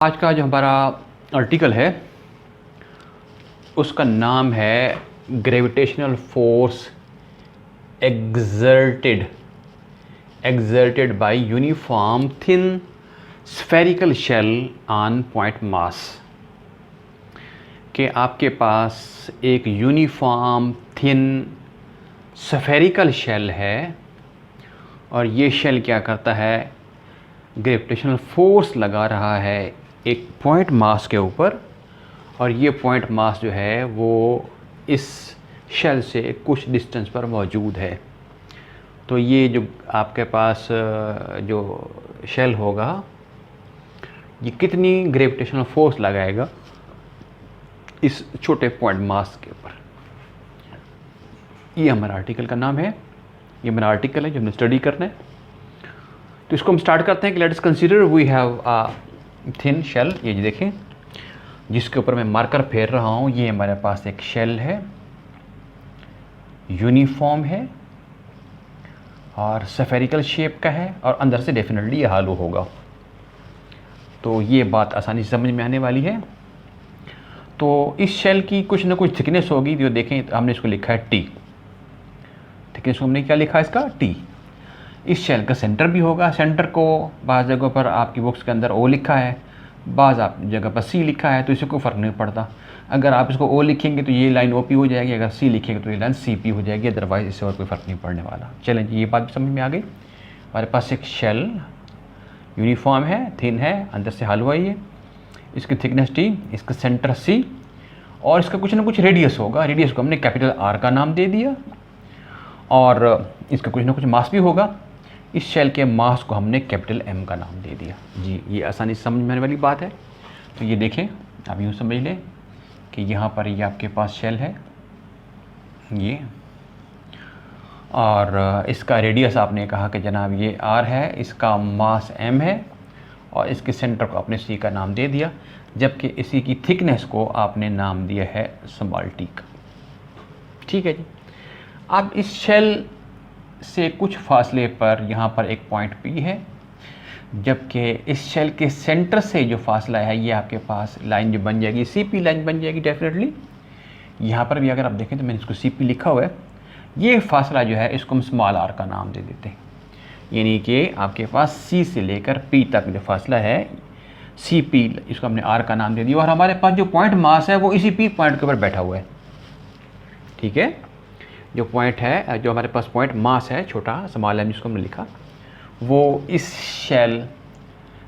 आज का जो हमारा आर्टिकल है उसका नाम है gravitational force exerted by uniform thin spherical shell on point mass। कि आपके पास एक यूनिफॉर्म थिन स्फेरिकल शेल है और ये शेल क्या करता है, ग्रेविटेशनल फोर्स लगा रहा है एक पॉइंट मास के ऊपर, और ये पॉइंट मास जो है वो इस शेल से कुछ डिस्टेंस पर मौजूद है। तो ये जो आपके पास जो शेल होगा ये कितनी ग्रेविटेशनल फोर्स लगाएगा इस छोटे पॉइंट मास के ऊपर, ये हमारा आर्टिकल का नाम है। ये हमारा आर्टिकल है जो हमने स्टडी करना है। तो इसको हम स्टार्ट करते हैं कि let us consider we have a thin shell. ये देखें जिसके ऊपर मैं मार्कर फेर रहा हूँ, ये हमारे पास एक शेल है, यूनिफॉर्म है और स्फेरिकल शेप का है और अंदर से डेफिनेटली ये हालो होगा। तो ये बात आसानी से समझ में आने वाली है। तो इस शेल की कुछ ना कुछ थिकनेस होगी। जो देखें तो हमने इसको लिखा है टी, थिकनेस को हमने क्या लिखा है इसका, टी। इस शेल का सेंटर भी होगा। सेंटर को बाज़ जगहों पर आपकी बुक्स के अंदर ओ लिखा है, बाज़ आप जगह पर सी लिखा है, तो इससे कोई फ़र्क नहीं पड़ता। अगर आप इसको ओ लिखेंगे तो ये लाइन ओ पी हो जाएगी, अगर सी लिखेंगे तो ये लाइन सी पी हो जाएगी, अदरवाइज़ इससे और कोई फ़र्क नहीं पड़ने वाला। चलें जी, ये बात भी समझ में आ गई। हमारे पास एक शेल यूनिफॉर्म है, थिन है, अंदर से हालो है, ये इसकी थिकनेस टी, इसका सेंटर सी और इसका कुछ ना कुछ रेडियस होगा। रेडियस को हमने कैपिटल आर का नाम दे दिया और इसका कुछ ना कुछ मास भी होगा। इस शेल के मास को हमने कैपिटल एम का नाम दे दिया। जी, ये आसानी से समझ में आने वाली बात है। तो ये देखें, आप यूँ समझ लें कि यहाँ पर ये आपके पास शेल है ये, और इसका रेडियस आपने कहा कि जनाब ये आर है, इसका मास एम है और इसके सेंटर को आपने सी का नाम दे दिया, जबकि इसी की थिकनेस को आपने नाम दिया है स्मॉल टी का। ठीक है जी। अब इस शेल से कुछ फासले पर यहाँ पर एक पॉइंट पी है, जबकि इस शेल के सेंटर से जो फासला है ये आपके पास लाइन जो बन जाएगी सी पी लाइन बन जाएगी डेफिनेटली। यहाँ पर भी अगर आप देखें तो मैंने इसको सी पी लिखा हुआ है। ये फासला जो है इसको हम स्मॉल आर का नाम दे देते हैं, यानी कि आपके पास सी से लेकर पी तक जो फासला है सी पी, इसको हमने आर का नाम दे दिया। और हमारे पास जो पॉइंट मास है वो इसी पी पॉइंट के ऊपर बैठा हुआ है। ठीक है, जो पॉइंट है, जो हमारे पास पॉइंट मास है छोटा स्मॉल एम जिसको हमने लिखा, वो इस शेल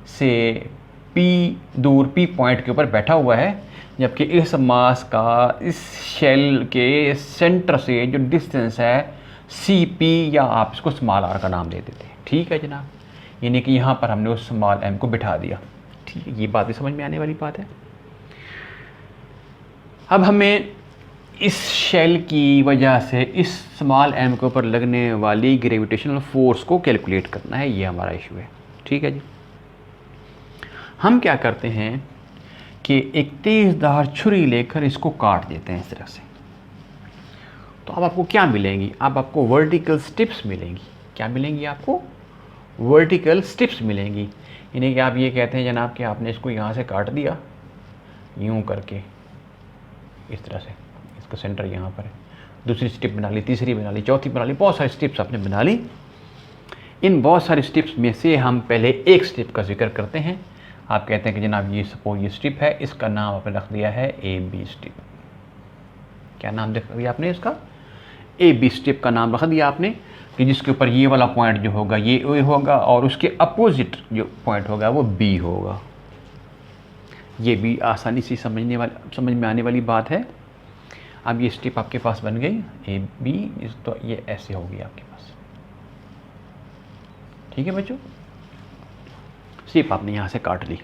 से पी दूर पी पॉइंट के ऊपर बैठा हुआ है, जबकि इस मास का इस शेल के सेंटर से जो डिस्टेंस है सी पी, या आप इसको स्मॉल आर का नाम दे देते हैं। ठीक है जनाब, यानी कि यहाँ पर हमने उस स्मॉल एम को बिठा दिया। ठीक है, ये बात भी समझ में आने वाली बात है। अब हमें इस शेल की वजह से इस स्मॉल एम के ऊपर लगने वाली ग्रेविटेशनल फोर्स को कैलकुलेट करना है, ये हमारा इशू है। ठीक है जी। हम क्या करते हैं कि एक तेज़धार छुरी लेकर इसको काट देते हैं इस तरह से। तो अब आपको क्या मिलेंगी, अब आपको वर्टिकल स्ट्रिप्स मिलेंगी। क्या मिलेंगी आपको, वर्टिकल स्ट्रिप्स मिलेंगी। यानी कि आप ये कहते हैं जनाब कि आपने इसको यहाँ से काट दिया यूँ करके इस तरह से, इसका सेंटर यहाँ पर है, दूसरी स्ट्रिप बना ली, तीसरी बना ली, चौथी बना ली, बहुत सारी स्ट्रिप्स आपने बना ली। इन बहुत सारी स्ट्रिप्स में से हम पहले एक स्ट्रिप का जिक्र करते हैं। आप कहते हैं कि जनाब ये सपोज ये स्ट्रिप है, इसका नाम आपने रख दिया है ए बी स्ट्रिप। क्या नाम रख दिया आपने इसका, ए बी स्ट्रिप का नाम रख दिया आपने, कि जिसके ऊपर ये वाला पॉइंट जो होगा ये ए होगा और उसके अपोजिट जो पॉइंट होगा वो बी होगा। ये भी आसानी से समझ में आने वाली बात है। अब ये स्ट्रिप आपके पास बन गई ए बी, तो ये ऐसे होगी आपके पास। ठीक है बच्चों, स्ट्रिप आपने यहाँ से काट ली।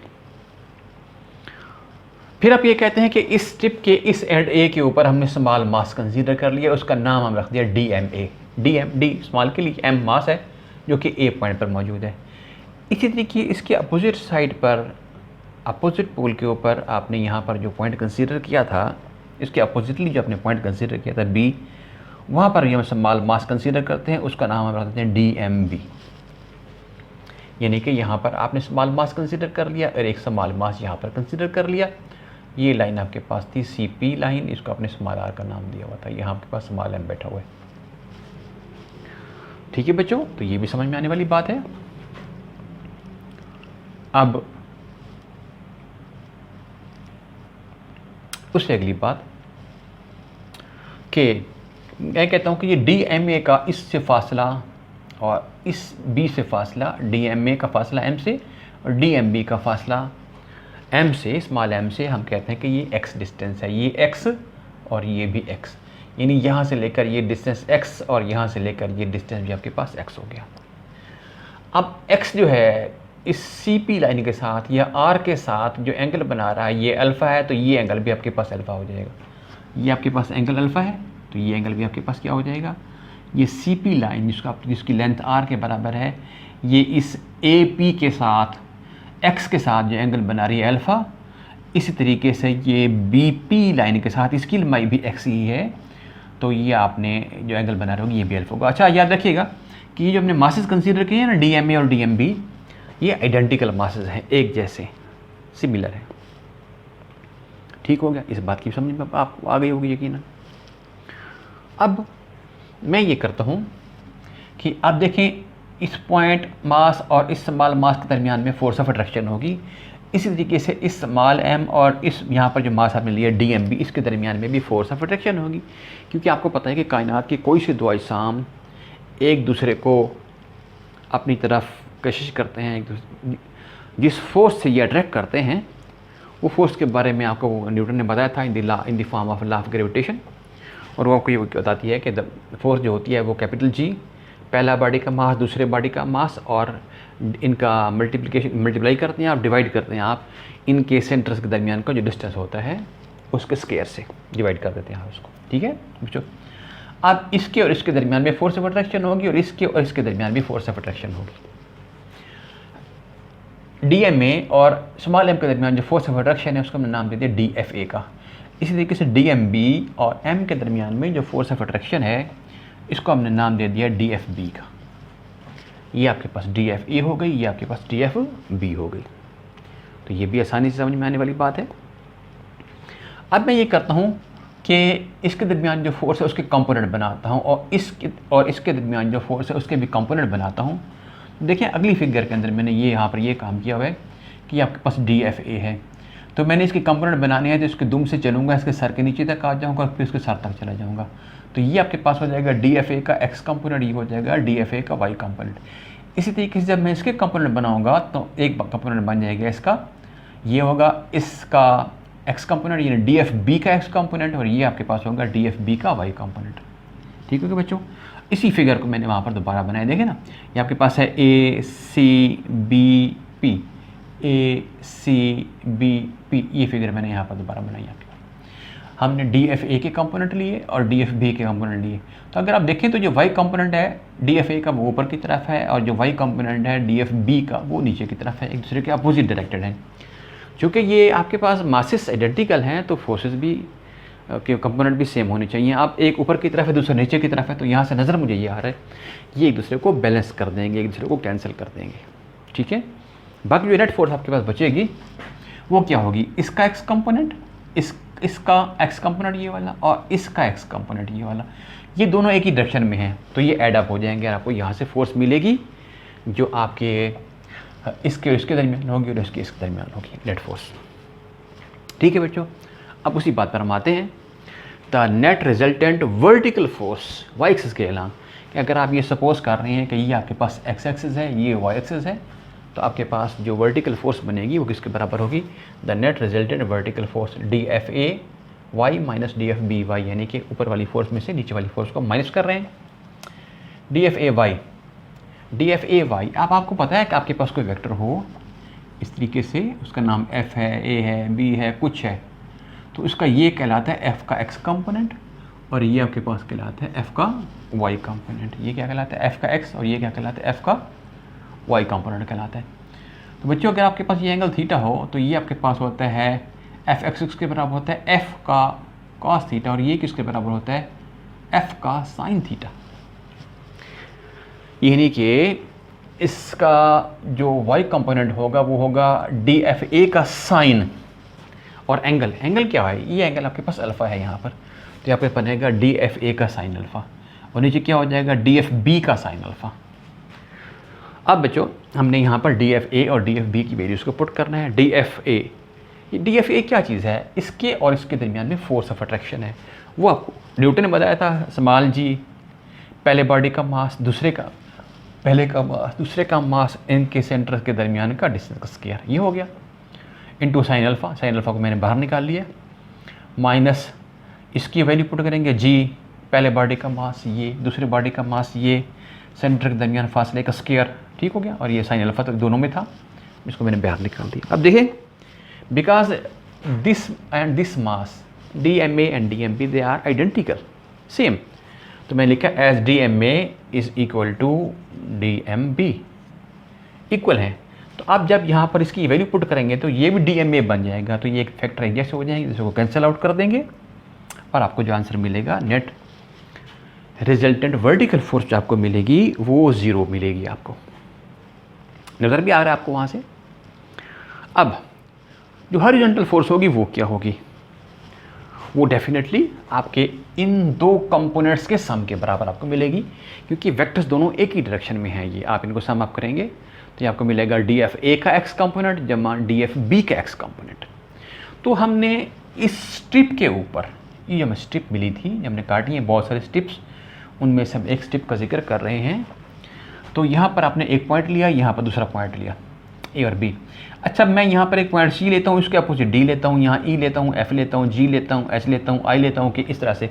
फिर आप ये कहते हैं कि इस स्ट्रिप के इस एंड ए के ऊपर हमने स्मॉल मास कंसीडर कर लिया, उसका नाम हम रख दिया D M A. D small के लिए, एम मास है जो कि ए पॉइंट पर मौजूद है। इसी तरीके इसके अपोजिट साइड पर, अपोजिट पोल के ऊपर आपने यहाँ पर जो पॉइंट कंसीडर किया था, इसके अपोजिटली जो आपने पॉइंट कंसीडर किया था बी, वहाँ पर हम स्मॉल मास कंसीडर करते हैं, उसका नाम हम रखते हैं डी एम बी। यानी कि यहाँ पर आपने स्मॉल मास कंसिडर कर लिया और एक स्मॉल मास यहाँ पर कंसिडर कर लिया। ये लाइन आपके पास थी CP लाइन, इसको आपने स्मॉल r का नाम दिया हुआ था, यहाँ आपके पास स्मॉल m बैठा हुआ है। ठीक है बच्चों, तो ये भी समझ में आने वाली बात है। अब उससे अगली बात कि मैं कहता हूँ कि ये DMA का इससे फासला और इस B से फासला, DMA का फासला M से और DMB का फासला M से, स्मॉल m से, हम कहते हैं कि ये x डिस्टेंस है, ये x और ये भी x, यानी यहाँ से लेकर ये डिस्टेंस x और यहाँ से लेकर ये डिस्टेंस भी आपके पास x हो गया। अब x जो है इस CP लाइन के साथ या R के साथ जो एंगल बना रहा है ये अल्फ़ा है, तो ये एंगल भी आपके पास अल्फ़ा हो जाएगा। ये आपके पास एंगल अल्फ़ा है तो ये एंगल भी आपके पास क्या हो जाएगा, ये CP लाइन जिसकी लेंथ R के बराबर है, ये इस AP के साथ x के साथ जो एंगल बना रही है अल्फ़ा, इसी तरीके से ये BP लाइन के साथ इसकी लंबाई भी x ही है, तो ये आपने जो एंगल बना रहे होगी ये भी अल्फ़ा होगा। अच्छा याद रखिएगा कि ये जो हमने मासेस कंसीडर किए हैं ना, DMA और DMB, ये आइडेंटिकल मासेस हैं, एक जैसे, सिमिलर है। ठीक हो गया, इस बात की समझ में आपको आ गई होगी यकीनन। अब मैं ये करता हूँ कि आप देखें इस पॉइंट मास और इस स्मॉल मास के दरमियान में फोर्स ऑफ अट्रैक्शन होगी, इसी तरीके से इस स्मॉल m और इस यहाँ पर जो मास आपने लिया DMB, इसके दरमियान में भी फोर्स ऑफ अट्रैक्शन होगी, क्योंकि आपको पता है कि कायनात के कोई से दो अजसाम एक दूसरे को अपनी तरफ कशिश करते हैं, एक दूसरे जिस फोर्स से ये अट्रैक्ट करते हैं वो फोर्स के बारे में आपको न्यूटन ने बताया था in the form of law of gravitation, और वो आपको ये बताती है कि फोर्स जो होती है वो कैपिटल G, पहला बॉडी का मास दूसरे बॉडी का मास, और इनका मल्टीप्लाई करते हैं आप, डिवाइड करते हैं आप, इनके सेंटर्स के दरमियान का जो डिस्टेंस होता है उसके स्क्वायर से डिवाइड कर देते हैं आप उसको। ठीक है बच्चों, अब इसके और इसके दरमियान में फोर्स ऑफ अट्रैक्शन होगी और इसके दरमियान भी फोर्स ऑफ अट्रैक्शन होगी। DMA और स्मॉल m के दरमियान जो फोर्स ऑफ अट्रैक्शन है उसको हमने नाम दे दिया DFA का। इसी तरीके से DMB और M के दरमियान में जो फोर्स ऑफ अट्रैक्शन है इसको हमने नाम दे दिया DFB का। ये आपके पास DFA हो गई, ये आपके पास DFB हो गई, तो ये भी आसानी से समझ में आने वाली बात है। अब मैं ये करता हूँ कि इसके दरमियान जो फोर्स है उसके कंपोनेंट बनाता हूँ और इसके दरमियान जो फोर्स है उसके भी कंपोनेंट बनाता हूँ। देखिए अगली फिगर के अंदर मैंने ये यहाँ पर ये काम किया हुआ है कि आपके पास DFA है, तो मैंने इसके कंपोनेंट बनाने हैं, तो इसके दुम से चलूँगा, इसके सर के नीचे तक आ जाऊँगा और फिर इसके सर तक चला जाऊँगा, तो ये आपके पास हो जाएगा DFA का x कंपोनेंट, ये हो जाएगा DFA का y कंपोनेंट। इसी तरीके से जब मैं इसके कंपोनेंट बनाऊँगा तो एक कंपोनेंट बन जाएगा इसका, ये होगा इसका x कंपोनेंट यानी DFB का x कंपोनेंट, और ये आपके पास होगा DFB का y कंपोनेंट। ठीक है बच्चों, इसी फिगर को मैंने वहाँ पर दोबारा बनाया, देखें ना, ये आपके पास है ACBP, ACBP, ये फिगर मैंने यहाँ पर दोबारा बनाई आपके पास। हमने DFA के कंपोनेंट लिए और DFB के कंपोनेंट लिए, तो अगर आप देखें तो जो y कंपोनेंट है DFA का वो ऊपर की तरफ है और जो y कंपोनेंट है DFB का वो नीचे की तरफ है, एक दूसरे के अपोजिट डायरेक्टेड हैं। चूँकि ये आपके पास मासेस आइडेंटिकल हैं तो फोर्सेस भी के कंपोनेंट भी सेम होने चाहिए। आप एक ऊपर की तरफ है दूसरा नीचे की तरफ है, तो यहाँ से नज़र मुझे ये आ रहा है ये एक दूसरे को बैलेंस कर देंगे, एक दूसरे को कैंसिल कर देंगे। ठीक है, बाकी जो नेट फोर्स आपके पास बचेगी वो क्या होगी, इसका x कंपोनेंट, इसका x कंपोनेंट ये वाला और इसका x कंपोनेंट ये वाला, ये दोनों एक ही डायरेक्शन में हैं, तो ये ऐड अप हो जाएंगे और आपको यहाँ से फोर्स मिलेगी जो आपके इसके और इसके दरमियान होगी और इसके दरमियान होगी, नेट फोर्स। ठीक है बच्चों, अब उसी बात पर हम आते हैं, the net resultant vertical force Y axis के अलावा, कि अगर आप ये सपोज कर रहे हैं कि ये आपके पास x एक्सिस है, ये y एक्सिस है, तो आपके पास जो वर्टिकल फोर्स बनेगी वो किसके बराबर होगी, the net resultant vertical force DFA y minus DFB y, यानी कि ऊपर वाली फोर्स में से नीचे वाली फोर्स को माइनस कर रहे हैं। DFA y, अब आपको पता है कि आपके पास कोई वेक्टर हो इस तरीके से, उसका नाम f है, a है, b है, कुछ है, तो उसका ये कहलाता है f का x कंपोनेंट और ये आपके पास कहलाता है f का y कंपोनेंट। ये क्या कहलाता है, f का x, और ये क्या कहलाता है, f का y कंपोनेंट कहलाता है। तो बच्चों अगर आपके पास ये एंगल थीटा हो तो ये आपके पास होता है f(x) के बराबर होता है f का cos थीटा, और ये किसके बराबर होता है f का sin थीटा। यानी कि इसका जो y कंपोनेंट होगा वो होगा DFA का साइन और एंगल। एंगल क्या है? ये एंगल आपके पास अल्फ़ा है यहाँ पर, तो यहाँ पे बनेगा DFA का साइन अल्फ़ा और नीचे क्या हो जाएगा DFB का साइन अल्फ़ा। अब बच्चों हमने यहाँ पर DFA और DFB की वैल्यूज़ को पुट करना है। DFA, ये DFA क्या चीज़ है? इसके और इसके दरमियान में फोर्स ऑफ अट्रैक्शन है। वो आपको न्यूटन ने बताया था, स्मॉल g पहले बॉडी का मास, पहले का मास, दूसरे का मास, इनके सेंटर के दरमियान का डिस्टेंस का स्क्वायर, ये हो गया into sine alpha. Sine alpha को मैंने बाहर निकाल लिया, माइनस इसकी वैल्यू पुट करेंगे g पहले बॉडी का मास ये, दूसरे बॉडी का मास ये, सेंटर के दरमियान फासले का स्क्वायर, ठीक हो गया। और ये साइन अल्फ़ा तो दोनों में था, इसको मैंने बाहर निकाल दिया। अब देखें, because this and this mass DMA and DMB they are identical, same, तो मैं लिखा as DMA is equal to DMB, equal हैं। तो आप जब यहाँ पर इसकी वैल्यू पुट करेंगे तो ये भी DMA बन जाएगा, तो ये एक फैक्टर एडजस्ट हो जाएंगे, जिसको कैंसिल आउट कर देंगे और आपको जो आंसर मिलेगा नेट रिजल्टेंट वर्टिकल फोर्स जो आपको मिलेगी वो 0 मिलेगी। आपको नज़र भी आ रहा है आपको वहाँ से। अब जो हॉरिजॉन्टल फोर्स होगी वो क्या होगी? वो डेफिनेटली आपके इन दो कंपोनेंट्स के सम के बराबर आपको मिलेगी, क्योंकि वेक्टर्स दोनों एक ही डायरेक्शन में हैं। ये आप इनको सम अप करेंगे तो ये आपको मिलेगा DFA का x कंपोनेंट जमा DFB का x कंपोनेंट। तो हमने इस स्ट्रिप के ऊपर, ये हमें स्ट्रिप मिली थी, हमने काटी है बहुत सारे स्ट्रिप्स, उनमें से हम एक स्ट्रिप का जिक्र कर रहे हैं। तो यहाँ पर आपने एक पॉइंट लिया, यहाँ पर दूसरा पॉइंट लिया, A और B। अच्छा, मैं यहाँ पर एक पॉइंट C लेता हूँ, इसके अपोजिट D लेता हूँ, यहाँ E लेता हूँ, F लेता हूँ, G लेता हूँ, H लेता हूँ, I लेता हूँ, कि इस तरह से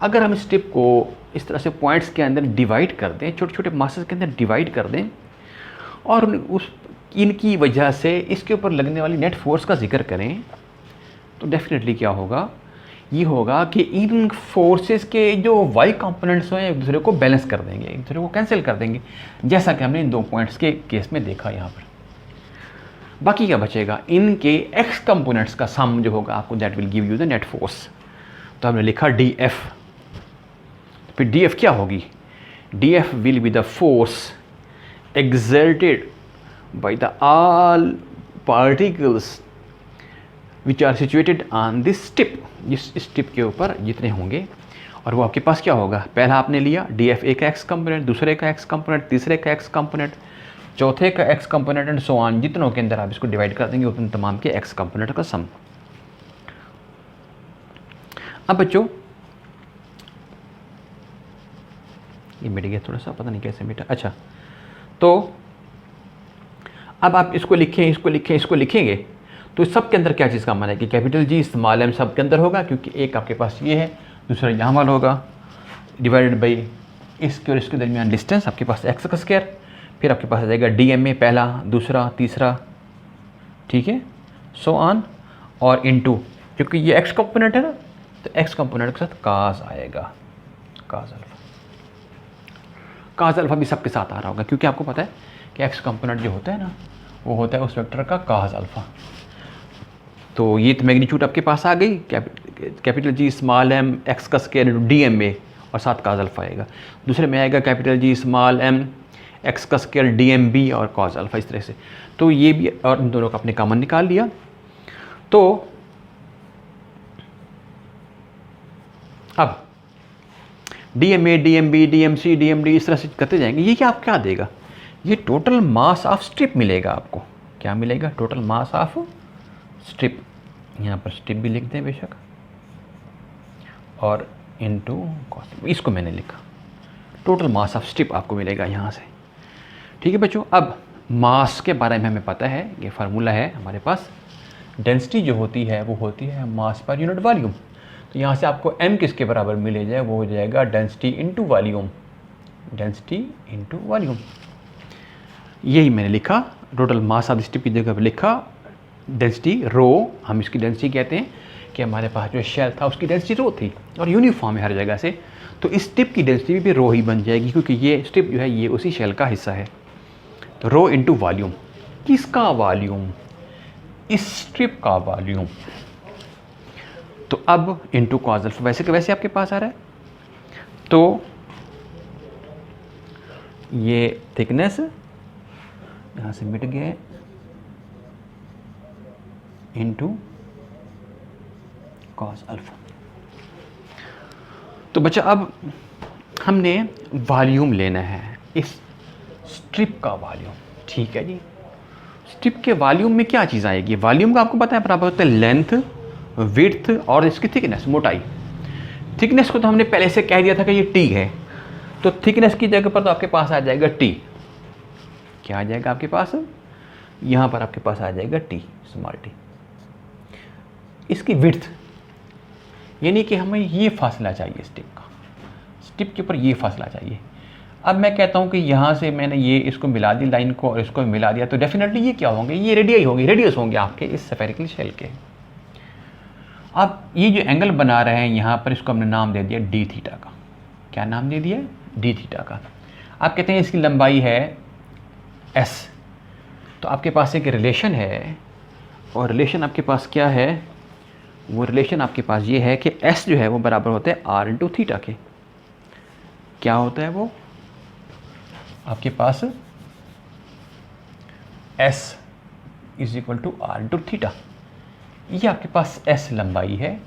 अगर हम स्ट्रिप को इस तरह से पॉइंट्स के अंदर डिवाइड कर दें, छोटे छोटे मासेस के अंदर डिवाइड कर दें और उस इनकी वजह से इसके ऊपर लगने वाली नेट फोर्स का जिक्र करें, तो डेफिनेटली क्या होगा? ये होगा कि इन फोर्सेस के जो y कंपोनेंट्स हैं एक दूसरे को बैलेंस कर देंगे, एक दूसरे को कैंसिल कर देंगे, जैसा कि हमने इन दो पॉइंट्स के केस में देखा यहाँ पर। बाकी क्या बचेगा? इनके x कंपोनेंट्स का सम जो होगा आपको that will give you the net force. तो हमने लिखा DF, फिर DF क्या होगी? DF will be the force exerted by the all particles which are situated on this strip, इस स्ट्रिप के ऊपर जितने होंगे, और वो आपके पास क्या होगा? पहला आपने लिया DFA का x कंपोनेंट, दूसरे का x कंपोनेंट, तीसरे का x कंपोनेंट, चौथे का x component and so on, जितनों के अंदर आप इसको डिवाइड कर देंगे उतने तमाम के x कंपोनेंट का सम। अब बच्चों ये मिट गया थोड़ा सा, पता नहीं कैसे मिटा। अच्छा, तो अब आप इसको लिखें, इसको लिखें, इसको लिखेंगे तो सब के अंदर क्या चीज़ काम आएगी? कैपिटल G स्मॉल m सब के अंदर होगा, क्योंकि एक आपके पास ये है, दूसरा यहाँ वाला होगा, डिवाइडेड बाई इसके और इसके दरमियान डिस्टेंस, आपके पास x का स्क्वायर, फिर आपके पास आ जाएगा DMA पहला, दूसरा, तीसरा, ठीक है, सो ऑन, और इनटू, क्योंकि ये x कंपोनेंट है ना, तो x कंपोनेंट के साथ काज आएगा, काज अल्फा। काज अल्फा भी सबके साथ आ रहा होगा, क्योंकि आपको पता है कि x कंपोनेंट जो होता है ना वो होता है उस वेक्टर का काज अल्फा। तो ये तो मैग्नीट्यूड आपके पास आ गई, capital G small m x का स्क्वायर इंटू DMA और साथ काज अल्फा आएगा। दूसरे में आएगा capital G small m x का स्क्वायर DMB और काज अल्फा, इस तरह से। तो ये भी, और इन दोनों का आपने कॉमन निकाल लिया, तो अब DMA, DMB, DMC, DMD इस तरह से करते जाएंगे। ये क्या आप क्या देगा? ये टोटल मास ऑफ स्ट्रिप मिलेगा आपको। क्या मिलेगा? Total mass of strip. यहाँ पर स्ट्रिप भी लिखते हैं बेशक, और इनटू कॉस, इसको मैंने लिखा, टोटल मास ऑफ स्ट्रिप आपको मिलेगा यहाँ से। ठीक है बच्चों, अब मास के बारे में हमें पता है, ये फार्मूला है हमारे पास, डेंसिटी जो होती है वो होती है मास पर यूनिट वॉल्यूम। तो यहाँ से आपको m किसके बराबर मिले जाए, वो हो जाएगा density into volume, density into volume. यही मैंने लिखा, टोटल मास ऑफ स्ट्रिप की जगह पर लिखा डेंसिटी रो। हम इसकी डेंसिटी कहते हैं कि हमारे पास जो शेल था उसकी डेंसिटी रो थी, और यूनिफॉर्म है हर जगह से, तो इस स्ट्रिप की डेंसिटी भी रो ही बन जाएगी, क्योंकि ये स्ट्रिप जो है ये उसी शेल का हिस्सा है। तो रो इंटू वॉल्यूम, किसका वॉल्यूम? इस स्ट्रिप का वॉल्यूम। तो अब इंटू कॉस अल्फा, वैसे के वैसे आपके पास आ रहा है, तो ये थिकनेस यहाँ से मिट गए, इंटू कॉस अल्फा। तो बच्चा अब हमने वॉल्यूम लेना है, इस स्ट्रिप का वॉल्यूम, ठीक है जी। स्ट्रिप के वॉल्यूम में क्या चीज़ आएगी? वॉल्यूम का आपको पता है बराबर होता है लेंथ, विड्थ और इसकी थिकनेस, मोटाई। थिकनेस को तो हमने पहले से कह दिया था कि ये टी है, तो थिकनेस की जगह पर तो आपके पास आ जाएगा टी। क्या आ जाएगा आपके पास? यहाँ पर आपके पास आ जाएगा टी, स्मॉल टी। इसकी विड्थ, यानी कि हमें ये फासला चाहिए स्ट्रिप का, स्ट्रिप के ऊपर ये फासला चाहिए। अब मैं कहता हूँ कि यहाँ से मैंने ये इसको मिला दी लाइन को और इसको मिला दिया, तो डेफिनेटली ये क्या होंगे? ये रेडियस होंगे, रेडियस होंगे आपके इस स्फेरिकल शेल के। अब ये जो एंगल बना रहे हैं यहाँ पर, इसको हमने नाम दे दिया डी थीटा का। क्या नाम दे दिया? डी थीटा का। आप कहते हैं इसकी लंबाई है एस, तो आपके पास एक रिलेशन है, और रिलेशन आपके पास क्या है? वो रिलेशन आपके पास ये है कि एस जो है वो बराबर होता है आर इंटू थीटा के। क्या होता है वो आपके पास? S is equal to r into theta. ये आपके पास एस लंबाई है,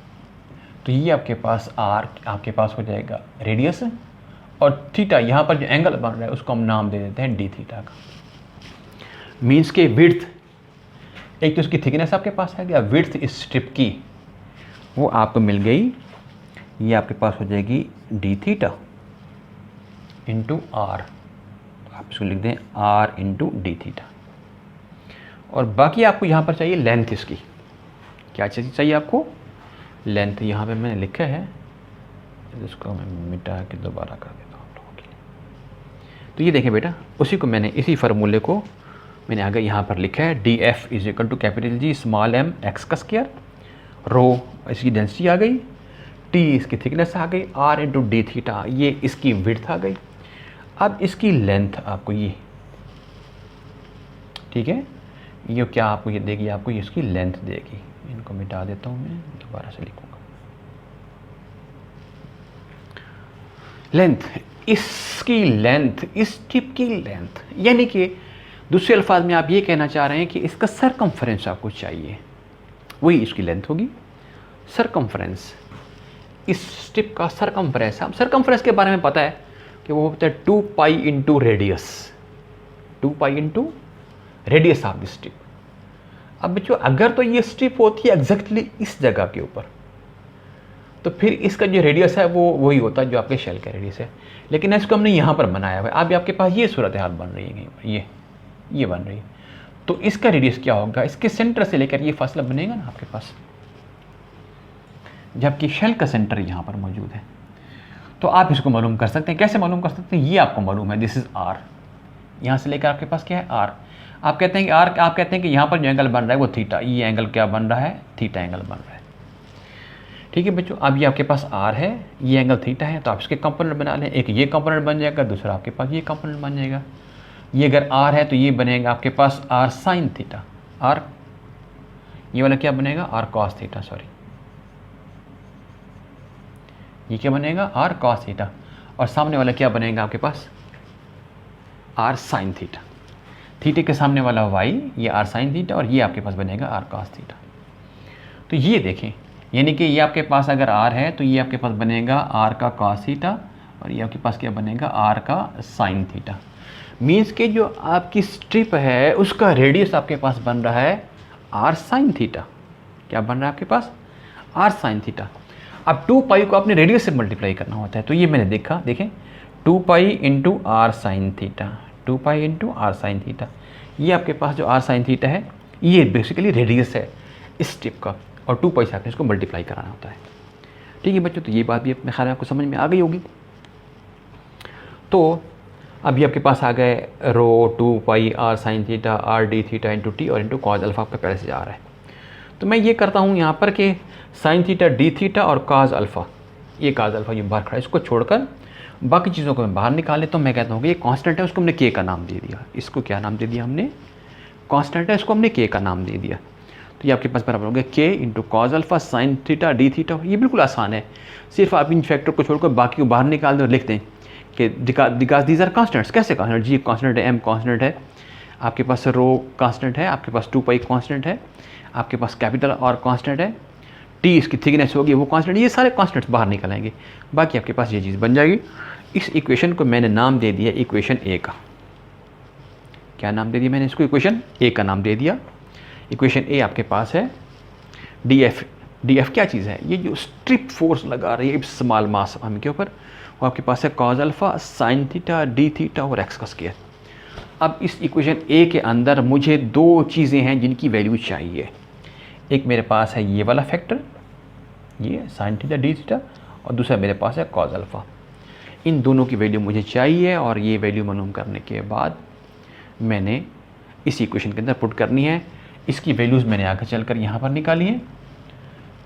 तो ये आपके पास आर आपके पास हो जाएगा रेडियस, और थीटा यहाँ पर जो एंगल बन रहा है उसको हम नाम दे देते हैं डी थीटा का। मीन्स के विड्थ, एक तो इसकी थिकनेस आपके पास है गया, विड्थ इस स्ट्रिप की वो आपको मिल गई, ये आपके पास हो जाएगी डी थीटा इंटू आर। आप इसको लिख दें आर इंटू डी थीटा। और बाकी आपको यहाँ पर चाहिए लेंथ इसकी। क्या चाहिए आपको? लेंथ। यहाँ पे मैंने लिखा है, इसको मैं मिटा के दोबारा कर देता हूँ आप लोगों के लिए। तो ये देखें बेटा, उसी को मैंने, इसी फार्मूले को मैंने आगे यहाँ पर लिखा है, D F is equal to capital G small M X का स्क्वायर, रो इसकी डेंसिटी आ गई, टी इसकी थिकनेस आ गई, आर इंटू डी थीटा ये इसकी विड्थ आ गई। अब इसकी लेंथ आपको ये, ठीक है, ये क्या आपको ये देगी? आपको ये इसकी लेंथ देगी। इनको मिटा देता हूँ, मैं दोबारा से लिखूँगा। लेंथ, इसकी लेंथ, इस टिप की लेंथ, यानी कि दूसरे अल्फाज में आप ये कहना चाह रहे हैं कि इसका सरकमफ्रेंस आपको चाहिए, वही इसकी लेंथ होगी। सरकमफ्रेंस, इस स्ट्रिप का सरकमफ्रेंस, हम सरकमफ्रेंस के बारे में पता है कि वो होता है 2 pi into radius, 2 pi into radius of the strip. अब बच्चों अगर तो ये स्ट्रिप होती है एग्जैक्टली इस जगह के ऊपर, तो फिर इसका जो रेडियस है वो वही होता है जो आपके शेल का रेडियस है, लेकिन इसको हमने यहाँ पर बनाया हुआ है। अब आपके पास ये सूरत हाल बन रही है, ये बन रही है, तो इसका रेडियस क्या होगा? इसके सेंटर से लेकर ये फासला बनेगा ना आपके पास, जबकि शेल का सेंटर यहाँ पर मौजूद है। तो आप इसको मालूम कर सकते हैं। कैसे मालूम कर सकते हैं? ये आपको मालूम है, दिस इज आर, यहाँ से लेकर आपके पास क्या है? आर। आप कहते हैं कि आर, आप कहते हैं कि यहाँ पर जो एंगल बन रहा है वो थीटा, ये एंगल क्या बन रहा है? थीटा एंगल बन रहा है। ठीक है बच्चों, अब ये आपके पास आर है, ये एंगल थीटा है, तो आप इसके कंपोनेंट बना लें। एक ये कंपोनेंट बन जाएगा, दूसरा आपके पास ये कंपोनेंट बन जाएगा। ये अगर आर है तो ये बनेगा आपके पास आर साइन थीटा, आर, ये वाला क्या बनेगा? आर कॉस थीटा, सॉरी, ये क्या बनेगा? R cos theta. और सामने वाला क्या बनेगा आपके पास? R sine theta. थीटे के सामने वाला वाई, ये आर साइन थीटा, और ये आपके पास बनेगा आर कॉस थीटा। तो ये देखें, यानी कि ये आपके पास अगर आर है तो ये आपके पास बनेगा आर का कॉस थीटा, और ये आपके पास क्या बनेगा? आर का साइन थीटा। मीन्स के जो आपकी स्ट्रिप है उसका रेडियस आपके पास बन रहा है आर साइन थीटा। क्या बन रहा है आपके पास? R sine theta. अब 2 पाई को आपने रेडियस से मल्टीप्लाई करना होता है, तो ये मैंने देखा, देखें 2 pi into R sine theta, 2 pi into R sine theta. ये आपके पास जो आर साइन थीटा है ये बेसिकली रेडियस है इस स्ट्रिप का, और 2 पाई से आपने इसको मल्टीप्लाई कराना होता है। ठीक है बच्चों, तो ये बात भी अपने ख्याल में आपको समझ में आ गई होगी। तो अभी आपके पास आ गए rho 2 pi r sine theta, r d theta into t और इंटू कॉज अल्फा आपका पहले से आ रहा है। तो मैं ये करता हूँ यहाँ पर कि साइन थीटा, डी थीटा और काज अल्फ़ा, ये काज अल्फ़ा ये बाहर खड़ा है, इसको छोड़कर बाकी चीज़ों को मैं बाहर निकाल लेता हूँ। मैं कहता हूँ कि ये कांस्टेंट है, उसको हमने के का नाम दे दिया। इसको क्या नाम दे दिया हमने? कांस्टेंट है, इसको हमने के का नाम दे दिया। तो ये आपके पास बराबर हो गया के into cos alpha sine theta D theta. ये बिल्कुल आसान है, सिर्फ आप इन फैक्टर को छोड़कर बाकी को बाहर निकाल दें और लिख दें कि बिकॉज दीज आर कॉन्स्टेंट्स। कैसे कॉन्स्टेंट? जी कॉन्स्टेंट है, एम कॉन्स्टेंट है, आपके पास रो कांस्टेंट है, आपके पास 2 पाई कांस्टेंट है, आपके पास कैपिटल और कांस्टेंट है, टी इसकी थिकनेस होगी वो कांस्टेंट, ये सारे कांस्टेंट्स बाहर निकल आएंगे, बाकी आपके पास ये चीज़ बन जाएगी। इस इक्वेशन को मैंने नाम दे दिया इक्वेशन ए का। क्या नाम दे दिया मैंने इसको? इक्वेशन ए का नाम दे दिया। इक्वेशन ए आपके पास है डी एफ। डी एफ क्या चीज़ है? ये जो स्ट्रिप फोर्स लगा रही है स्मॉल मास हम के ऊपर, वो आपके पास है cause alpha sign theta D theta और एक्स का स्क्वायर। अब इस इक्वेशन ए के अंदर मुझे 2 चीज़ें हैं जिनकी वैल्यू चाहिए। एक मेरे पास है ये वाला फैक्टर, ये साइन थीटा डी थीटा, और दूसरा मेरे पास है कॉज अल्फा। इन दोनों की वैल्यू मुझे चाहिए और ये वैल्यू मालूम करने के बाद मैंने इस इक्वेशन के अंदर पुट करनी है। इसकी वैल्यूज़ मैंने आगे चलकर यहाँ पर निकाली है।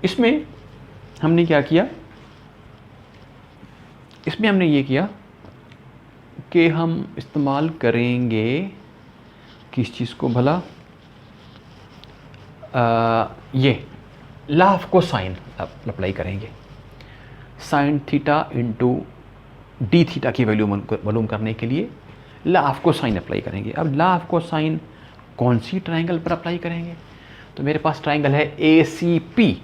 इसमें हमने क्या किया? इसमें हमने ये किया कि हम इस्तेमाल करेंगे किस चीज़ को भला, ये लॉ ऑफ कोसाइन अप्लाई करेंगे। Sine theta into D theta की वैल्यू मालूम करने के लिए लॉ ऑफ कोसाइन अप्लाई करेंगे। अब लॉ ऑफ कोसाइन कौन सी ट्राइंगल पर अप्लाई करेंगे? तो मेरे पास ट्राइंगल है ए सी पी।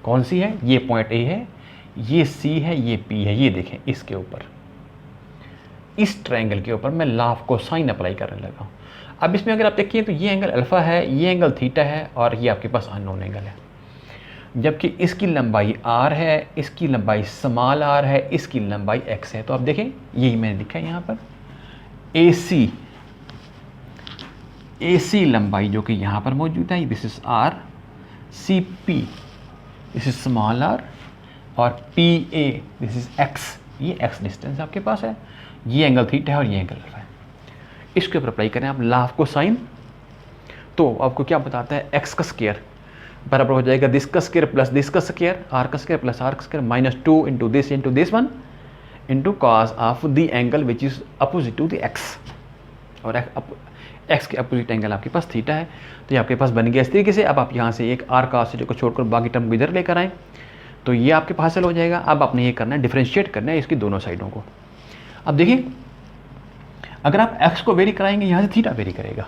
कौन सी है? ये पॉइंट ए है, ये सी है, ये पी है। ये देखें, इसके ऊपर, इस ट्राइंगल के ऊपर मैं लॉ ऑफ कोसाइन अप्लाई करने लगा हूँ। अब इसमें अगर आप देखिए तो ये एंगल अल्फ़ा है, ये एंगल थीटा है, और ये आपके पास अननोन एंगल है। जबकि इसकी लंबाई r है, इसकी लंबाई स्मॉल r है, इसकी लंबाई x है। तो आप देखें, यही मैंने लिखा है यहाँ पर AC लंबाई जो कि यहाँ पर मौजूद है, this is r, CP this is small r, और PA दिस इज x। ये x डिस्टेंस आपके पास है, ये एंगल थीटा है और ये एंगल अल्फा है। इसके ऊपर अप्लाई करें आप लॉ ऑफ कोसाइन, तो आपको क्या बताता है? x का स्क्वायर बराबर हो जाएगा दिस का स्क्वायर प्लस दिस का स्क्वायर, r का स्क्वायर प्लस r का square minus 2 into this one into cos of the angle which is opposite to the x। और x के अपोजिट एंगल आपके पास थीटा है। तो ये आपके पास बन गया इस तरीके से। अब आप यहाँ से एक r का को छोड़कर बाकी टर्म को इधर लेकर आएँ तो ये आपके पास हासिल हो जाएगा। अब आपने ये करना है, डिफ्रेंशिएट करना है इसकी दोनों साइडों को। अब देखिए, अगर आप x को वेरी कराएंगे, यहाँ से थीटा वेरी करेगा।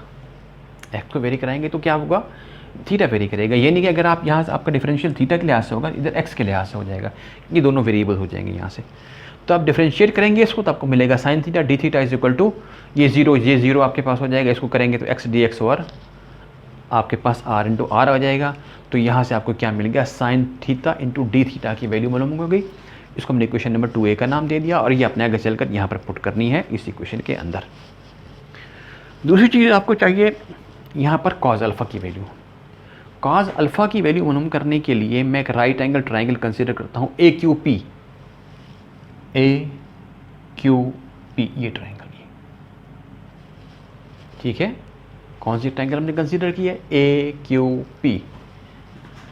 x को वेरी कराएंगे तो क्या होगा? थीटा वेरी करेगा। ये नहीं कि अगर आप यहाँ से आपका डिफरेंशियल थीटा के लिहाज से होगा, इधर x के लिहाज से हो जाएगा। ये दोनों वेरिएबल हो जाएंगे यहाँ से। तो आप डिफरेंशिएट करेंगे इसको तो आपको मिलेगा sine theta D theta is equal to ये जीरो आपके पास हो जाएगा। इसको करेंगे तो x डी एक्स ओवर आपके पास r इंटू आर आ जाएगा। तो यहाँ से आपको क्या मिल गया? Sine theta into D theta की वैल्यू मालूम हो गई। इसको हमने इक्वेशन नंबर 2A का नाम दे दिया और ये अपने आगे चलकर यहाँ पर पुट करनी है इस इक्वेशन के अंदर। दूसरी चीज़ आपको चाहिए यहाँ पर कॉज अल्फ़ा की वैल्यू। कॉज अल्फ़ा की वैल्यू मालूम करने के लिए मैं एक राइट एंगल ट्राइंगल कंसीडर करता हूँ AQP। ये ट्राइंगल, ये ठीक है। कौन सी ट्राइंगल हमने कंसीडर की है? AQP।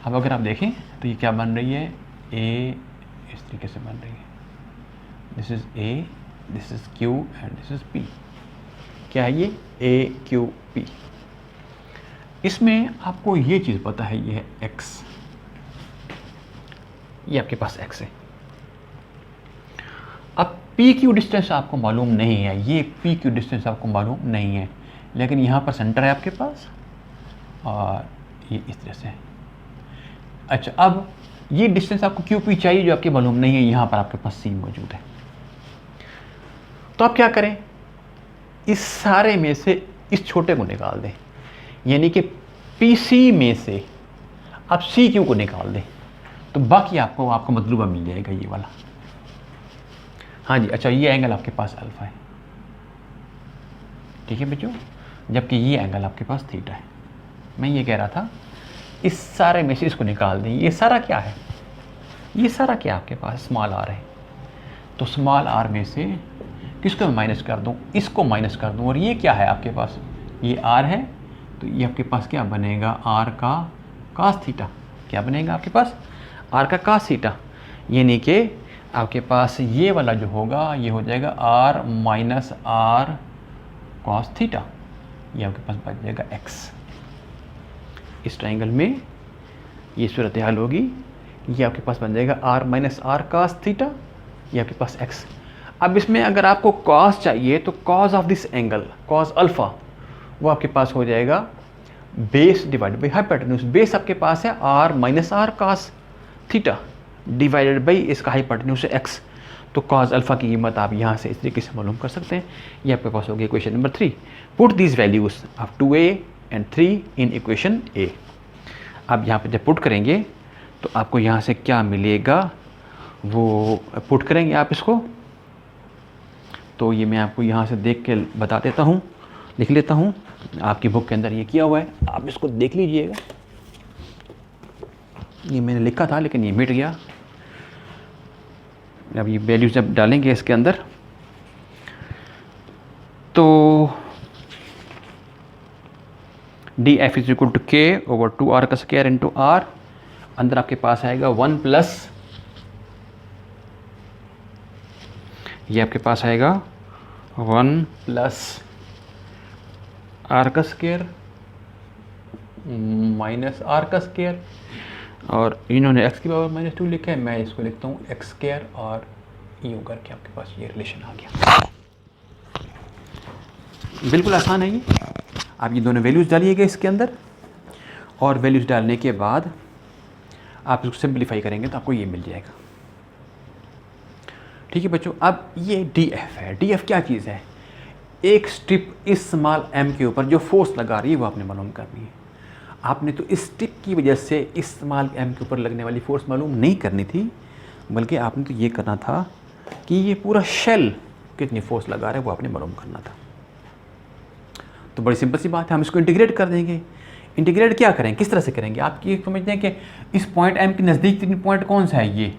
अब अगर आप देखें तो ये क्या बन रही है? A इस तरीके से बन रही है, this is A, this is Q and this is P। क्या है ये? AQP। इसमें आपको ये चीज़ पता है, ये है x, ये आपके पास x है। अब PQ डिस्टेंस आपको मालूम नहीं है, ये PQ डिस्टेंस आपको मालूम नहीं है, लेकिन यहाँ पर सेंटर है आपके पास और ये इस तरह से है। अच्छा, अब ये डिस्टेंस आपको QP चाहिए जो आपके मालूम नहीं है, यहाँ पर आपके पास C मौजूद है। तो आप क्या करें? इस सारे में से इस छोटे को निकाल दें, यानी कि PC में से आप CQ को निकाल दें, तो बाकी आपको मतलूबा मिल जाएगा ये वाला। हाँ जी, अच्छा, ये एंगल आपके पास अल्फ़ा है, ठीक है बच्चों, जबकि ये एंगल आपके पास थीटा है। मैं ये कह रहा था इस सारे में से इसको निकाल दें। ये सारा क्या है? ये सारा क्या आपके पास स्मॉल r है, तो स्मॉल r में से किसको मैं माइनस कर दूं? इसको माइनस कर दूं। और ये क्या है आपके पास? ये r है, तो ये आपके पास क्या बनेगा? r का cos थीटा। क्या बनेगा आपके पास? r का cos थीटा, यानी कि आपके पास ये वाला जो होगा ये हो जाएगा r minus r cos theta. ये आपके पास बच जाएगा x। इस ट्राइंगल में ये सूरत हाल होगी, ये आपके पास बन जाएगा r minus r cos theta, ये आपके पास x। अब इसमें अगर आपको cos चाहिए तो cos of this angle, cos alpha, वो आपके पास हो जाएगा base divide by hypotenuse. Base आपके पास है r minus R cos theta divided by इसका हाइपोटेन्यूज है x। तो कॉस अल्फा की कीमत आप यहाँ से इस तरीके से मालूम कर सकते हैं। ये आपके पास हो गया equation number 3। Put these values of 2a and 3 in equation a। अब यहाँ पे जब पुट करेंगे तो आपको यहाँ से क्या मिलेगा, वो पुट करेंगे आप इसको। तो ये मैं आपको यहाँ से देख के बता देता हूँ, लिख लेता हूँ। आपकी बुक के अंदर ये किया हुआ है, आप इसको देख लीजिएगा। ये मैंने लिखा था लेकिन ये मिट गया। अब ये वैल्यूज जब डालेंगे इसके अंदर तो D F is equal to K over 2r का स्क्वायर इंटू आर, अंदर आपके पास आएगा 1 प्लस, ये आपके पास आएगा 1 प्लस आर का स्क्वायर माइनस आर का स्क्वायर, और इन्होंने x की पावर -2 लिखा है, मैं इसको लिखता हूँ एक्स स्क्वायर, और यूँ करके आपके पास ये रिलेशन आ गया। बिल्कुल आसान है ये। आप ये दोनों वैल्यूज़ डालिएगा इसके अंदर, और वैल्यूज़ डालने के बाद आप इसको सिंप्लीफाई करेंगे तो आपको ये मिल जाएगा। ठीक है बच्चों, अब ये डी एफ है। डी एफ क्या चीज़ है? एक स्ट्रिप इस स्मॉल एम के ऊपर जो फोर्स लगा रही है वो आपने मालूम करनी है। आपने तो इस स्ट्रिप की वजह से इस स्मॉल एम के ऊपर लगने वाली फोर्स मालूम नहीं करनी थी, बल्कि आपने तो ये करना था कि ये पूरा शेल कितनी फोर्स लगा रहा है वो आपने मालूम करना था। तो बड़ी सिंपल सी बात है, हम इसको इंटीग्रेट कर देंगे। इंटीग्रेट क्या करें, किस तरह से करेंगे? आप ये समझते हैं कि इस पॉइंट एम के नज़दीक 3 पॉइंट कौन सा है ये,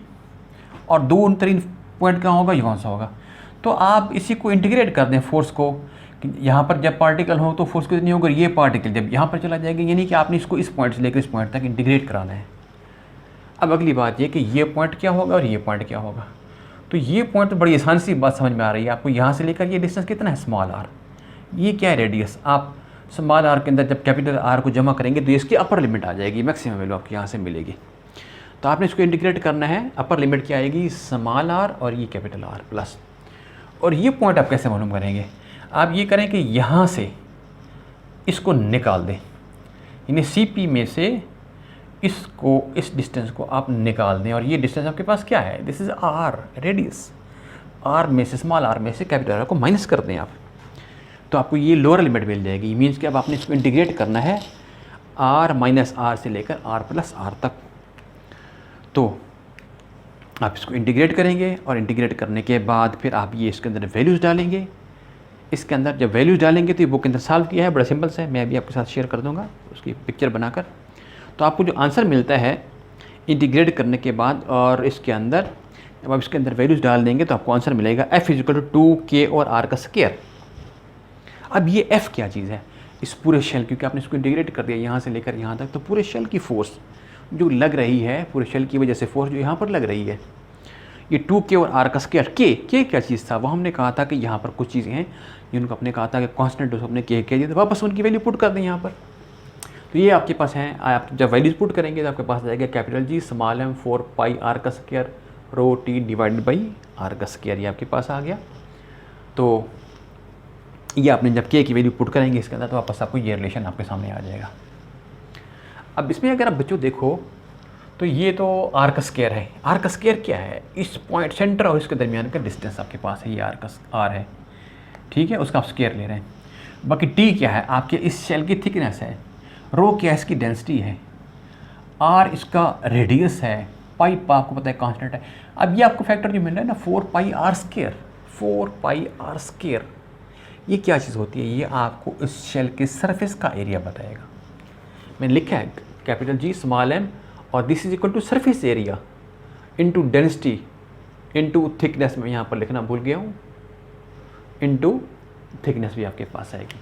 और 2-3 पॉइंट कहाँ होगा, ये कौन सा होगा। तो आप इसी को इंटीग्रेट कर दें फोर्स को, कि यहाँ पर जब पार्टिकल हो तो फोर्स कितनी होगी, ये पार्टिकल जब यहाँ पर चला जाएगा, यानी कि आपने इसको इस पॉइंट से लेकर इस पॉइंट तक इंटीग्रेट कराना है। अब अगली बात ये कि ये पॉइंट क्या होगा और ये पॉइंट क्या होगा। तो ये पॉइंट तो बड़ी आसान सी बात समझ में आ रही है आपको। यहाँ से लेकर ये डिस्टेंस कितना है, स्मॉल आर। ये क्या है, रेडियस। आप स्मॉल आर के अंदर जब कैपिटल आर को जमा करेंगे तो इसकी अपर लिमिट आ जाएगी, मैक्सिमम वैल्यू आपको यहाँ से मिलेगी। तो आपने इसको इंटीग्रेट करना है। अपर लिमिट क्या आएगी, स्मॉल आर और ये कैपिटल आर प्लस। और ये पॉइंट आप कैसे मालूम करेंगे? आप ये करें कि यहाँ से इसको निकाल दें, यानी सी पी में से इसको, इस डिस्टेंस को आप निकाल दें। और ये डिस्टेंस आपके पास क्या है, this is R, radius. R में से, स्मॉल आर में से कैपिटल आर को माइनस कर दें आप, तो आपको ये लोअर लिमिट मिल जाएगी। मीन्स कि अब आपने इसको इंटीग्रेट करना है आर माइनस आर से लेकर आर प्लस आर तक। तो आप इसको इंटीग्रेट करेंगे, और इंटीग्रेट करने के बाद फिर आप ये इसके अंदर वैल्यूज़ डालेंगे। इसके अंदर जब वैल्यूज़ डालेंगे तो ये बुक के अंदर सॉल्व किया है, बड़ा सिंपल से, मैं अभी आपके साथ शेयर कर दूंगा उसकी पिक्चर बनाकर। तो आपको जो आंसर मिलता है इंटीग्रेट करने के बाद, और इसके अंदर जब आप इसके अंदर वैल्यूज़ डाल देंगे तो आपको आंसर मिलेगा F इक्वल टू 2K और R का स्क्वायर। अब ये F क्या चीज़ है, इस पूरे शेल, क्योंकि आपने इसको इंटीग्रेट कर दिया यहाँ से लेकर यहाँ तक, तो पूरे शेल की फोर्स जो लग रही है, पूरे शेल की वजह से फोर्स जो यहाँ पर लग रही है, ये 2K और R का स्क्वायर। के क्या चीज़ था, वो हमने कहा था कि यहाँ पर कुछ चीज़ें हैं जिनको अपने कहा था कि कांस्टेंट अपने के दिए, तो वापस उनकी वैल्यू पुट कर दें यहाँ पर। तो ये आपके पास हैं। आप जब वैल्यूज पुट करेंगे तो आपके पास आ जाएगा capital G small m 4 pi R का square rho T divided by R का स्क्वायर, ये आपके पास आ गया। तो ये आपने जब के की वैल्यू पुट करेंगे इसके अंदर तो वापस आपको ये रिलेशन आपके सामने आ जाएगा। अब इसमें अगर आप बच्चों देखो तो ये तो आर का स्क्वायर है। आर का स्क्वायर क्या है, इस पॉइंट सेंटर और इसके दरमियान का डिस्टेंस आपके पास है, ये आर है, ठीक है, उसका आप स्क्वायर ले रहे हैं। बाकी टी क्या है, आपके इस शेल की थिकनेस है, रो क्या इसकी डेंसिटी है, आर इसका रेडियस है, पाई आपको पता है कांस्टेंट है। अब ये आपको फैक्टर जो मिल रहा है ना 4 pi r square, 4 pi r square, ये क्या चीज़ होती है, ये आपको इस शेल के सरफेस का एरिया बताएगा। मैंने लिखा है कैपिटल G स्मॉल m, और this is equal to surface area into density into thickness, में यहाँ पर लिखना भूल गया हूँ, इनटू थिकनेस भी आपके पास आएगी,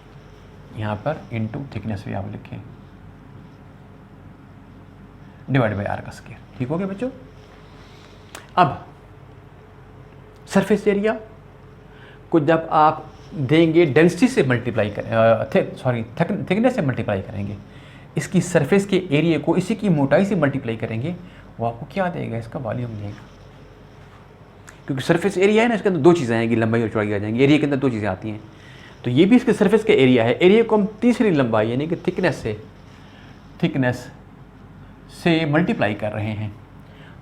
यहाँ पर इनटू थिकनेस भी आप लिखें, डिवाइड बाई आर का स्क्वायर। ठीक हो गया बच्चों। अब सरफेस एरिया को जब आप देंगे डेंसिटी से मल्टीप्लाई करें, थिकनेस से मल्टीप्लाई करेंगे, इसकी सरफेस के एरिया को इसी की मोटाई से मल्टीप्लाई करेंगे, वो आपको क्या देगा, इसका वॉल्यूम देगा। क्योंकि सरफेस एरिया है ना, इसके अंदर दो चीज़ें आएंगी, लंबाई और चौड़ाई आ जाएंगी। एरिया के अंदर दो चीज़ें आती हैं, तो ये भी इसके सरफेस का एरिया है। एरिया को हम तीसरी लंबाई यानी कि थिकनेस से मल्टीप्लाई कर रहे हैं।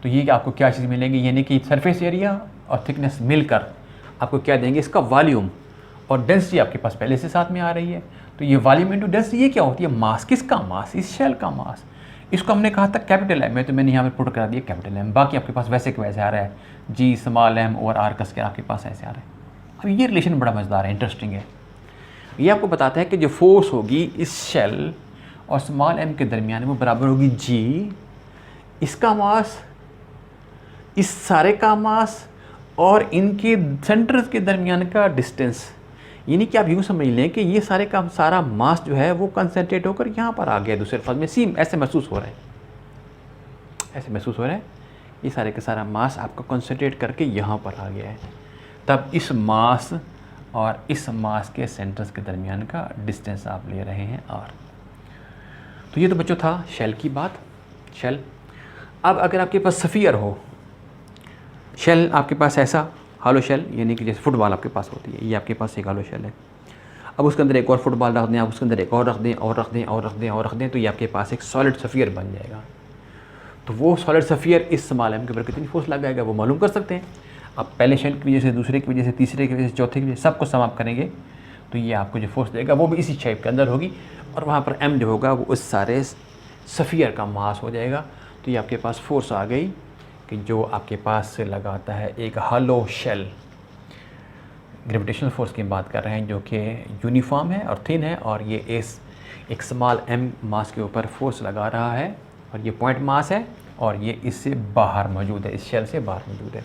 तो ये आपको क्या चीज़ मिलेंगी, यानी कि सरफेस एरिया और थिकनेस मिलकर आपको क्या देंगे, इसका वॉल्यूम। और डेंसिटी आपके पास पहले से साथ में आ रही है। तो ये वॉल्यूम इंटू डेंसिटी ये क्या होती है, मास। किसका मास, इस शेल का मास। इसको हमने कहा था कैपिटल एम में, तो मैंने यहाँ पे पुट करा दिया कैपिटल एम। बाकी आपके पास वैसे के वैसे आ रहा है, जी स्मॉल एम और आर कस के आपके पास ऐसे आ रहा है। अब ये रिलेशन बड़ा मज़ेदार है, इंटरेस्टिंग है। ये आपको बताता है कि जो फोर्स होगी इस शेल और स्मॉल एम के दरमियान वो बराबर होगी जी, इसका मास, इस सारे का मास और इनके सेंटर्स के दरमियान का डिस्टेंस। यानी कि आप यूँ समझ लें कि ये सारे का सारा मास जो है वो कंसनट्रेट होकर यहाँ पर आ गया दूसरे फल में। सीम ऐसे महसूस हो रहा है, ऐसे महसूस हो रहा है, ये सारे का सारा मास आपका कंसनट्रेट करके यहाँ पर आ गया है। तब इस मास और इस मास के सेंटर्स के दरमियान का डिस्टेंस आप ले रहे हैं आर। तो ये तो बच्चों था शेल की बात, शेल। अब अगर आपके पास सफ़ियर हो, शेल आपके पास ऐसा हालो शेल, यानी कि जैसे फुटबॉल आपके पास होती है, ये आपके पास एक हालो शेल है। अब उसके अंदर एक और फुटबॉल रख दें, आप उसके अंदर एक और रख दें और रख दें और रख दें और रख दें, तो ये आपके पास एक सॉलिड सफ़ियर बन जाएगा। तो वो सॉलिड सफ़ियर इस स्मॉल एम के ऊपर कितनी फोर्स लगाएगा वो मालूम कर सकते हैं। अब पहले शेल की वजह से, दूसरे की वजह से, तीसरे की वजह से, चौथे की वजह से, सबको समाप्त करेंगे तो ये आपको जो फोर्स देगा वो भी इसी शेप के अंदर होगी। और वहाँ पर एम जो होगा वो उस सारे सफ़ियर का मास हो जाएगा। तो ये आपके पास फोर्स आ गई कि जो आपके पास से लगाता है एक हॉलो शेल। ग्रेविटेशनल फोर्स की बात कर रहे हैं जो कि यूनिफॉर्म है और थिन है, और ये एक स्मॉल एम मास के ऊपर फोर्स लगा रहा है, और ये पॉइंट मास है और ये इससे बाहर मौजूद है, इस शेल से बाहर मौजूद है।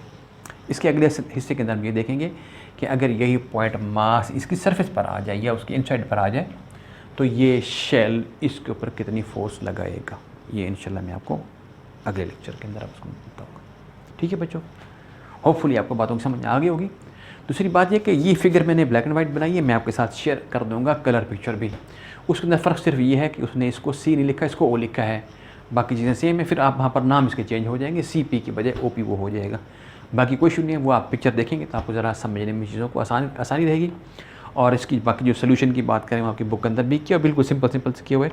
इसके अगले हिस्से के अंदर हम ये देखेंगे कि अगर यही पॉइंट मास इसकी सरफेस पर आ जाए या उसकी इनसाइड पर आ जाए तो ये शेल इसके ऊपर कितनी फोर्स लगाएगा। ये इंशाल्लाह मैं आपको अगले लेक्चर के अंदर आपको बताऊँगा। ठीक है बच्चों, होपफुली आपको बातों की समझ आ गई होगी। दूसरी बात ये कि ये फिगर मैंने ब्लैक एंड वाइट बनाई है, मैं आपके साथ शेयर कर दूंगा कलर पिक्चर भी। उसके अंदर फ़र्क सिर्फ ये है कि उसने इसको सी नहीं लिखा, इसको ओ लिखा है। बाकी चीज़ें सेम है, फिर आप वहाँ पर नाम इसके चेंज हो जाएंगे, CP की बजाय OP वो हो जाएगा। बाकी कोई इशू नहीं है, वो आप पिक्चर देखेंगे तो आपको ज़रा समझने में चीज़ों को आसानी रहेगी। और इसकी बाकी जो सोल्यूशन की बात करें वो आपकी बुक के अंदर भी किया, बिल्कुल सिंपल से किया हुआ है।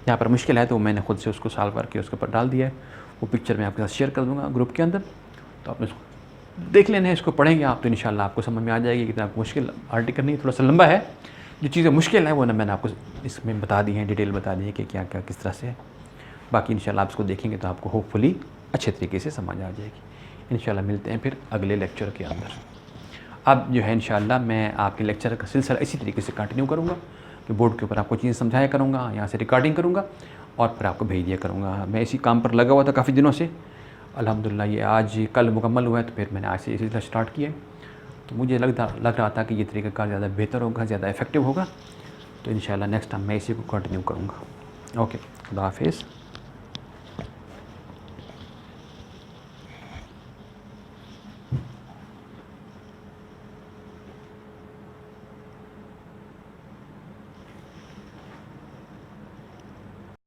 यहाँ पर मुश्किल है तो मैंने खुद से उसको सॉल्व करके उसके ऊपर डाल दिया है। वो पिक्चर मैं आपके साथ शेयर कर दूँगा ग्रुप के अंदर, तो आप इसको देख लेना है। इसको पढ़ेंगे आप तो इंशाल्लाह आपको समझ में आ जाएगी। कितना आपको मुश्किल आर्टिकल नहीं, थोड़ा सा लंबा है। जो चीज़ें मुश्किल है वो ना मैंने आपको इसमें बता दी हैं, डिटेल बता दी है कि क्या क्या किस तरह से है। बाकी इंशाल्लाह आप इसको देखेंगे तो आपको होपफुली अच्छे तरीके से समझ आ जाएगी। इंशाल्लाह मिलते हैं फिर अगले लेक्चर के अंदर। अब जो है इंशाल्लाह मैं आपके लेक्चर का सिलसिला इसी तरीके से कंटिन्यू करूँगा कि बोर्ड के ऊपर आपको चीज़ें समझाया करूँगा, यहाँ से रिकॉर्डिंग करूँगा और फिर आपको भेज दिया करूँगा। मैं इसी काम पर लगा हुआ था काफ़ी दिनों से, अल्हम्दुलिल्लाह ये आज कल मुकम्मल हुआ है, तो फिर मैंने आज से इसी तरह स्टार्ट किया। तो मुझे लग रहा था कि ये तरीक़ाकार ज़्यादा बेहतर होगा, ज़्यादा इफ़ेक्टिव होगा। तो इंशाल्लाह नेक्स्ट टाइम मैं इसी को कंटिन्यू करूँगा। ओके, खुदा हाफिज़।